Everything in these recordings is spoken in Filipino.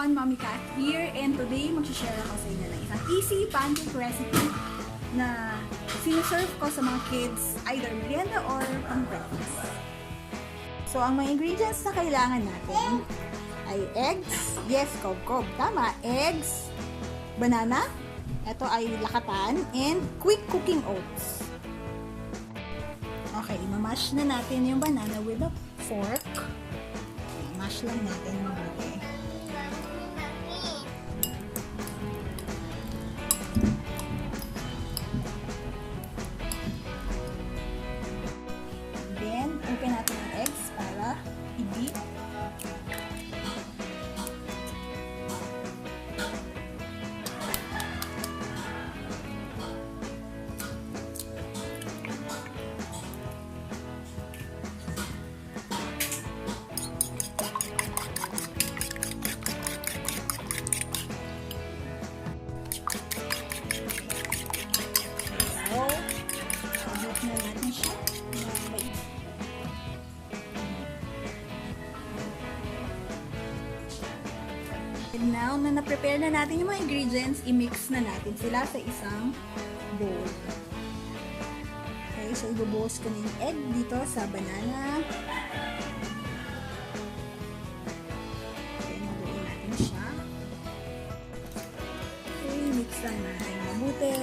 everyone, Mommy Kat here, and today mag-share ako sa inyo ng isang easy pancake recipe na sinaserve ko sa mga kids, either merienda or pang-breakfast. So, ang mga ingredients na kailangan natin ay eggs, yes, kob-kob, tama, eggs, banana, ito ay lakatan, and quick cooking oats. Okay, mamash na natin yung banana with a fork. Mash lang natin yung mabuti. Then, open natin ang eggs para i-beat. Na natin siya. And now, na na-prepare na natin yung mga ingredients, i-mix na natin sila sa isang bowl. Okay, so ibubuhos ko na yung egg dito sa banana. Okay, mabuhin natin siya. Okay, mix lang natin mabuti.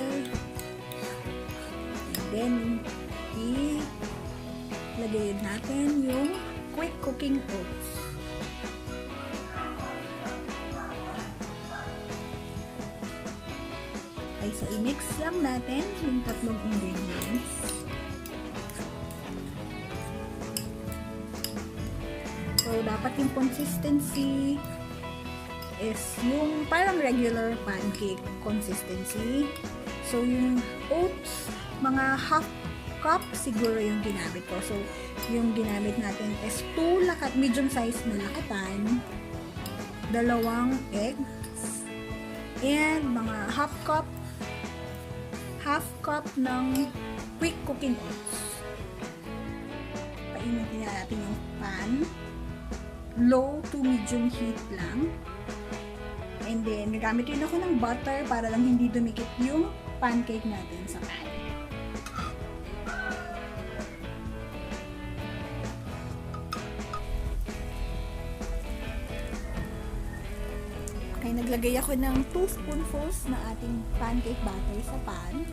Then, ilagay natin yung quick cooking oats. Okay, so i-mix lang natin yung tatlong ingredients. So, dapat yung consistency is yung parang regular pancake consistency. So, yung oats, mga half cup siguro yung ginamit ko. So, yung ginamit natin is 2 medium size na lakatan, 2 eggs, and mga half cup ng quick cooking oats. Painitin natin yung pan. Low to medium heat lang. And then, nagamit rin ako ng butter para lang hindi dumikit yung pancake natin sa pan. Okay, naglagay ako ng 2 spoonfuls na ating pancake batter sa pan.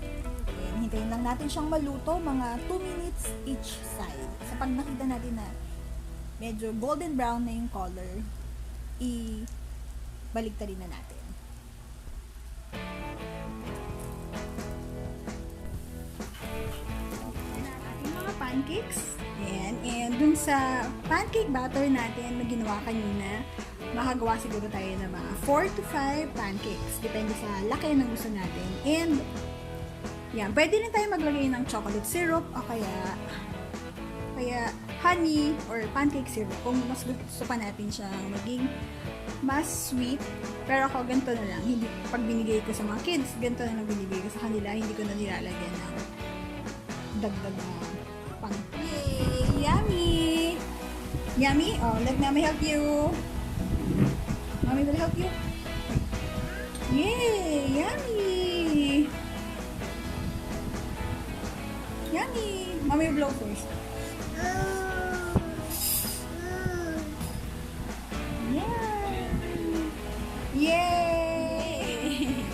Ayan, hintayin lang natin siyang maluto, mga 2 minutes each side. Sa pag nakita natin na medyo golden brown na yung color, i-baligtarin na natin. Ating mga pancakes. Ayan, and dun sa pancake batter natin na ginawa kanina, makagawa siguro tayo ng mga 4 to 5 pancakes. Depende sa laki ng gusto natin. And, yan. Pwede rin tayo maglagay ng chocolate syrup o kaya honey or pancake syrup kung mas gusto pa natin siya maging mas sweet. Pero ako, ganito na lang. Hindi, pag binigay ko sa mga kids, ganito na lang binigay ko sa kanila. Hindi ko na nilalagyan ng dagdag na pancake. Yay! Yummy! Yummy? Oh, let Mommy help you. Mommy will help you. Yay! Yummy! Yummy! Mommy will blow first. Yay! Yay!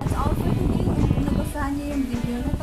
That's all for today. Kung nagustuhan niyo yung video na